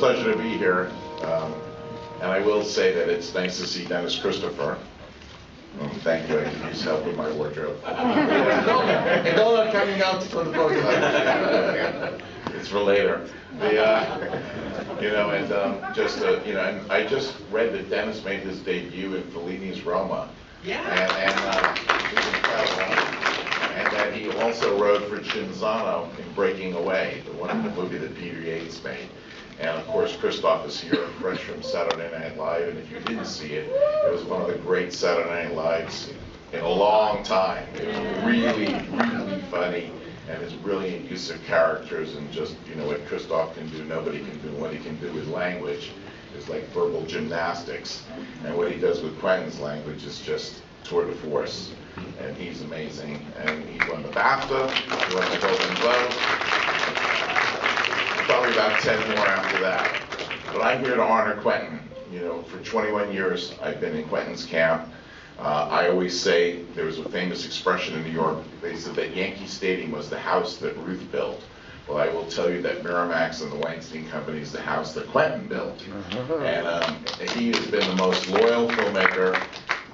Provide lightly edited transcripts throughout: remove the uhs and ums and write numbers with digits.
pleasure to be here. And I will say that it's nice to see Dennis Christopher. Thank you. I can use help with my wardrobe. It's all coming out from the podium. It's for later. And I just read that Dennis made his debut in Fellini's Roma. Yeah. And he's incredible. And that he also wrote for Cinzano in Breaking Away, the wonderful movie that Peter Yates made. And of course, Christoph is here, fresh from Saturday Night Live. And if you didn't see it, it was one of the great Saturday Night Lives in a long time. It was really, really funny. And his brilliant use of characters and just, what Christoph can do, nobody can do. What he can do with language is like verbal gymnastics. And what he does with Quentin's language is just tour de force. And he's amazing. And he won the BAFTA, he won the Golden Globe. Probably about 10 more after that. But I'm here to honor Quentin. For 21 years, I've been in Quentin's camp. I always say, there was a famous expression in New York, they said that Yankee Stadium was the house that Ruth built. Well, I will tell you that Miramax and the Weinstein Company is the house that Quentin built. And he has been the most loyal filmmaker.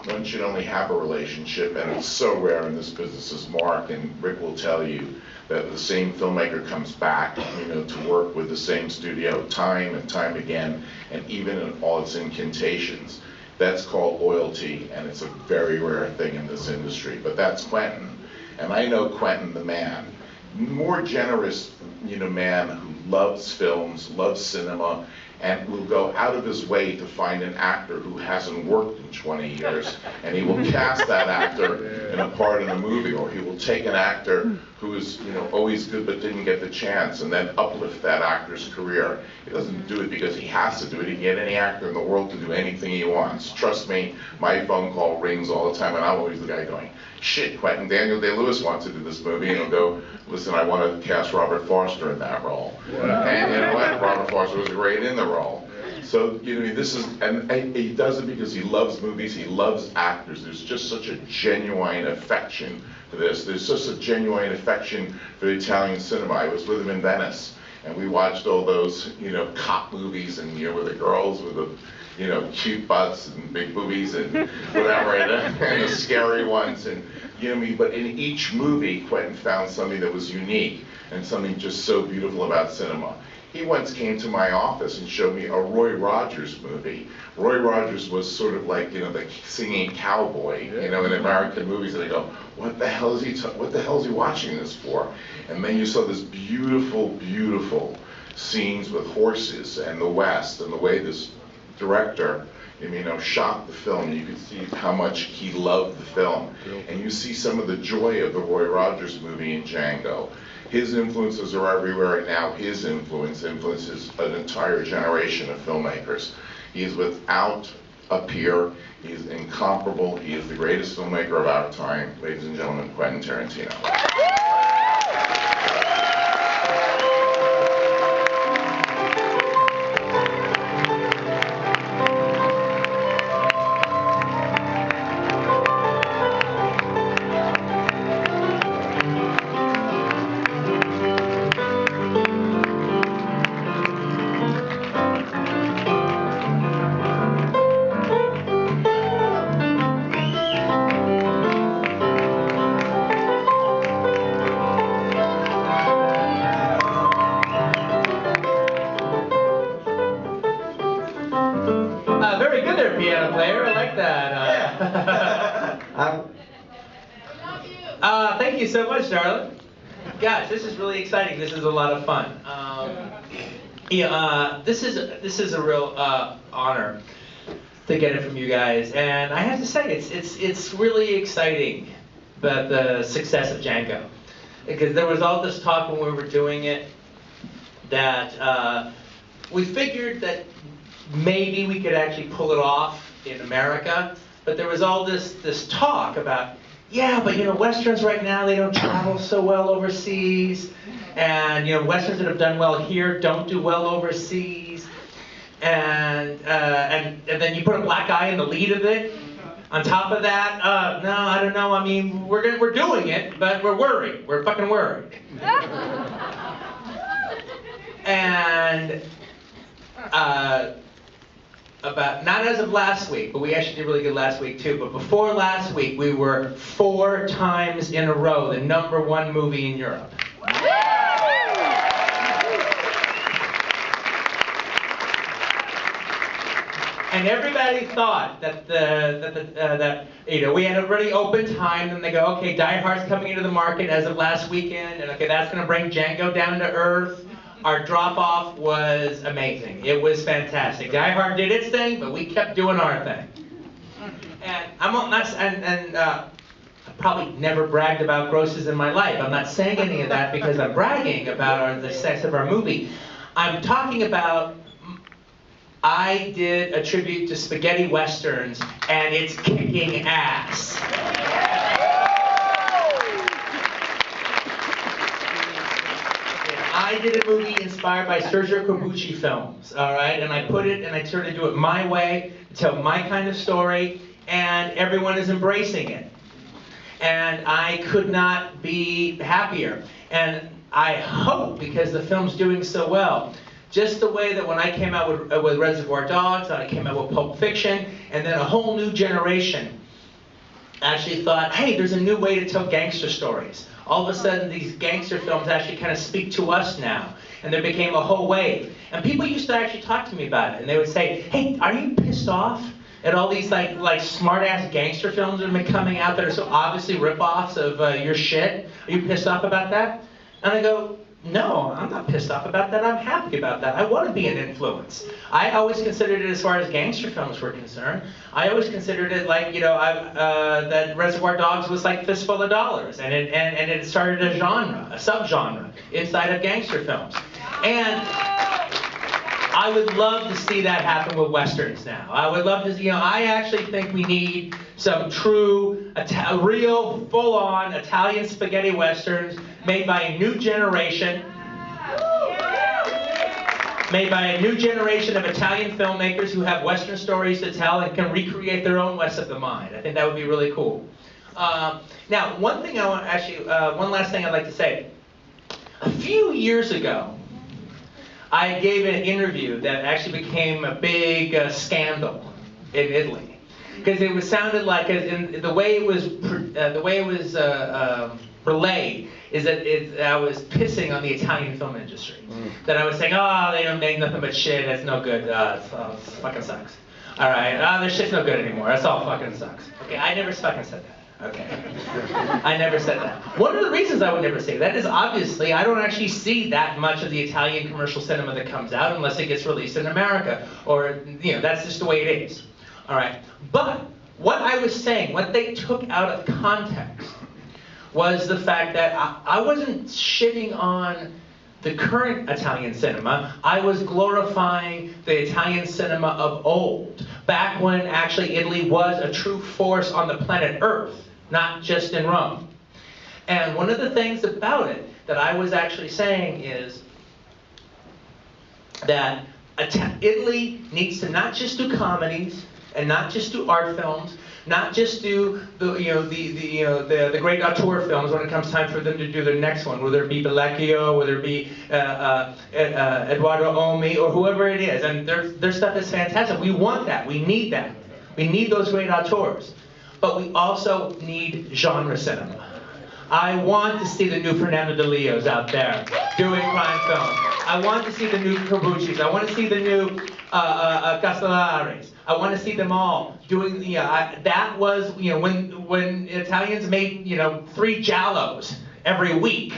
One should only have a relationship, and it's so rare in this business, as Mark and Rick will tell you, that the same filmmaker comes back, to work with the same studio time and time again, and even in all its incantations. That's called loyalty, and it's a very rare thing in this industry. But that's Quentin, and I know Quentin the man, more generous, man who loves films, loves cinema, and will go out of his way to find an actor who hasn't worked in 20 years, and he will cast that actor in a part in a movie, or he will take an actor who is, always good but didn't get the chance, and then uplift that actor's career. He doesn't do it because he has to do it. He can get any actor in the world to do anything he wants. Trust me, my phone call rings all the time, and I'm always the guy going, shit, Quentin, Daniel Day-Lewis wants to do this movie, and he'll go, listen, I want to cast Robert Forster in that role. And you know what? Robert Forster was great in the role. So, this is, and he does it because he loves movies, he loves actors. There's just such a genuine affection for this. There's just a genuine affection for the Italian cinema. I was with him in Venice, and we watched all those, cop movies, and, with the girls with the, cute butts and big boobies and whatever, and the scary ones, and, but in each movie, Quentin found something that was unique and something just so beautiful about cinema. He once came to my office and showed me a Roy Rogers movie. Roy Rogers was sort of like, the singing cowboy, in American movies, and I go, what the hell is he watching this for? And then you saw this beautiful, beautiful scenes with horses and the West, and the way this director, shot the film. You could see how much he loved the film. And you see some of the joy of the Roy Rogers movie in Django. His influences are everywhere, and now his influences an entire generation of filmmakers. He is without a peer. He is incomparable. He is the greatest filmmaker of our time. Ladies and gentlemen, Quentin Tarantino. Very good there, piano player. I like that. Thank you so much, darling. Gosh, this is really exciting. This is a lot of fun. This is a real honor to get it from you guys, and I have to say it's really exciting about the success of Django, because there was all this talk when we were doing it that we figured that maybe we could actually pull it off in America, but there was all this talk about, yeah, but Westerns right now, they don't travel so well overseas, and Westerns that have done well here don't do well overseas, and then you put a black guy in the lead of it. On top of that, no, I don't know. I mean, we're doing it, but we're worried. We're fucking worried. And about, not as of last week, but we actually did really good last week too, but before last week, we were 4 times in a row the #1 movie in Europe. And everybody thought that we had a really open time, and they go, okay, Die Hard's coming into the market as of last weekend, and okay, that's going to bring Django down to earth. Our drop-off was amazing. It was fantastic. Die Hard did its thing, but we kept doing our thing. And I probably never bragged about grosses in my life. I'm not saying any of that because I'm bragging about the success of our movie. I'm talking about, I did a tribute to spaghetti westerns, and it's kicking ass. I did a movie inspired by Sergio Corbucci films, all right? And I put it, and I tried to do it my way, tell my kind of story, and everyone is embracing it. And I could not be happier. And I hope, because the film's doing so well, just the way that when I came out with Reservoir Dogs, and I came out with Pulp Fiction, and then a whole new generation actually thought, hey, there's a new way to tell gangster stories. All of a sudden, these gangster films actually kind of speak to us now. And there became a whole wave. And people used to actually talk to me about it. And they would say, hey, are you pissed off at all these like smart-ass gangster films that have been coming out that are so obviously rip-offs of your shit? Are you pissed off about that? And I go, no, I'm not pissed off about that. I'm happy about that. I want to be an influence. I always considered it, as far as gangster films were concerned, I always considered it like, that Reservoir Dogs was like Fistful of Dollars, and it started a genre, a subgenre inside of gangster films. And I would love to see that happen with westerns now. I would love to, I actually think we need some true, real, full-on Italian spaghetti westerns made by a new generation. Made by a new generation of Italian filmmakers who have Western stories to tell and can recreate their own West of the Mind. I think that would be really cool. Now, one last thing I'd like to say. A few years ago, I gave an interview that actually became a big scandal in Italy, because it sounded like, the way it was relayed is that I was pissing on the Italian film industry. That I was saying, oh, they don't make nothing but shit, that's no good, it fucking sucks. All right, their shit's no good anymore, that's all fucking sucks. Okay, I never fucking said that. Okay. I never said that. One of the reasons I would never say that is, obviously, I don't actually see that much of the Italian commercial cinema that comes out unless it gets released in America. Or, that's just the way it is. All right. But what I was saying, what they took out of context, was the fact that I wasn't shitting on the current Italian cinema. I was glorifying the Italian cinema of old, back when actually Italy was a true force on the planet Earth, not just in Rome. And one of the things about it that I was actually saying is that Italy needs to not just do comedies, and not just do art films, not just do the great auteur films when it comes time for them to do their next one, whether it be Bellacchio, whether it be Eduardo Omi, or whoever it is. And their stuff is fantastic. We want that. We need that. We need those great auteurs. But we also need genre cinema. I want to see the new Fernando de Leos out there doing crime films. I want to see the new Corbucci's. I want to see the new Castellaris. I want to see them all doing. That was when Italians made 3 giallos every week.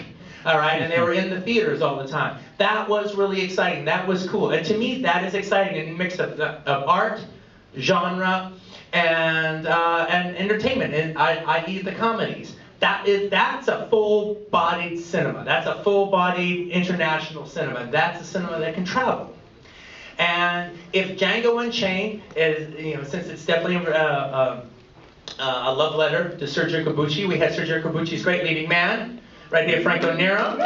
All right, and they were in the theaters all the time. That was really exciting. That was cool. And to me, that is exciting. A mix of art, genre, and entertainment, and i.e. the comedies. That's a full-bodied cinema. That's a full-bodied international cinema. That's a cinema that can travel. And if Django Unchained is, since it's definitely a love letter to Sergio Corbucci, we had Sergio Corbucci's great leading man, right here, Franco Nero.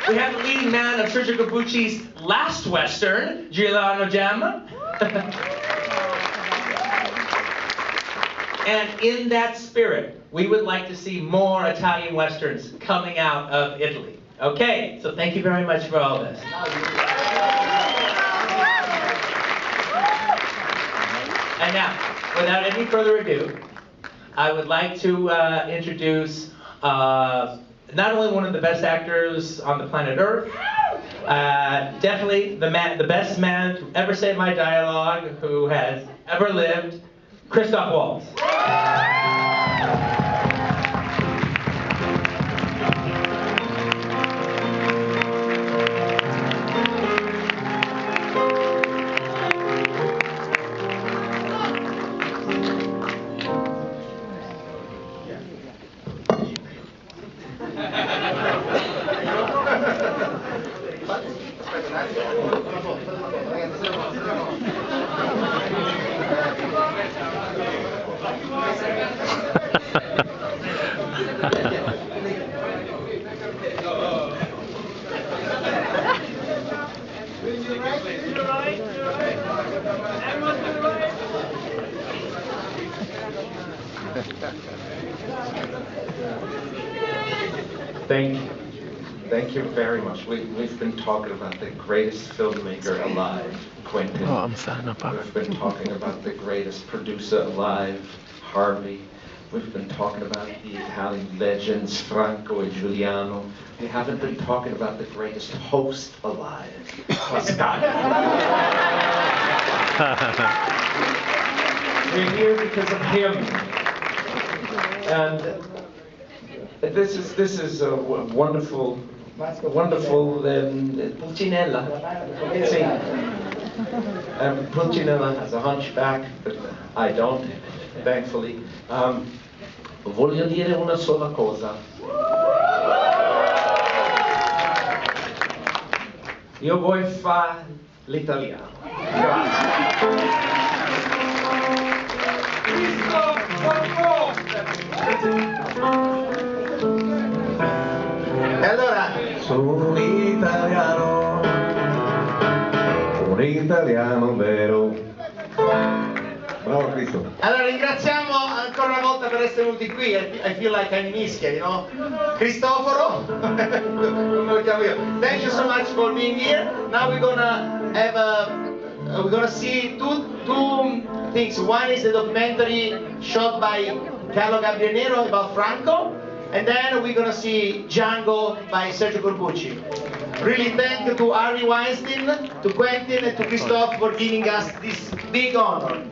We have the leading man of Sergio Corbucci's last Western, Giuliano, Gemma. And in that spirit, we would like to see more Italian Westerns coming out of Italy. Okay, so thank you very much for all this. And now, without any further ado, I would like to introduce not only one of the best actors on the planet Earth, definitely the best man to ever say my dialogue who has ever lived, Christoph Waltz. Thank you very much. We've been talking about the greatest filmmaker alive, Quentin. We've been talking about the greatest producer alive, Harvey. We've been talking about the Italian legends, Franco and Giuliano. We haven't been talking about the greatest host alive, Pascal. We're here because of him. And this is a wonderful Pulcinella. See, Pulcinella has a hunchback, but I don't, thankfully. Voglio dire una sola cosa. Io voglio fare l'italiano. E allora, sono un italiano vero. Bravo Cristo. Allora ringraziamo ancora una volta per essere venuti qui. I feel like I'm in Ischia, you know? Cristoforo. Come lo chiamo io. Thank you so much for being here. Now we're gonna have we're gonna see two things. One is the documentary shot by Carlo Nero about Franco. And then we're gonna see Django by Sergio Corbucci. Really thank you to Harvey Weinstein, to Quentin and to Christoph for giving us this big honor.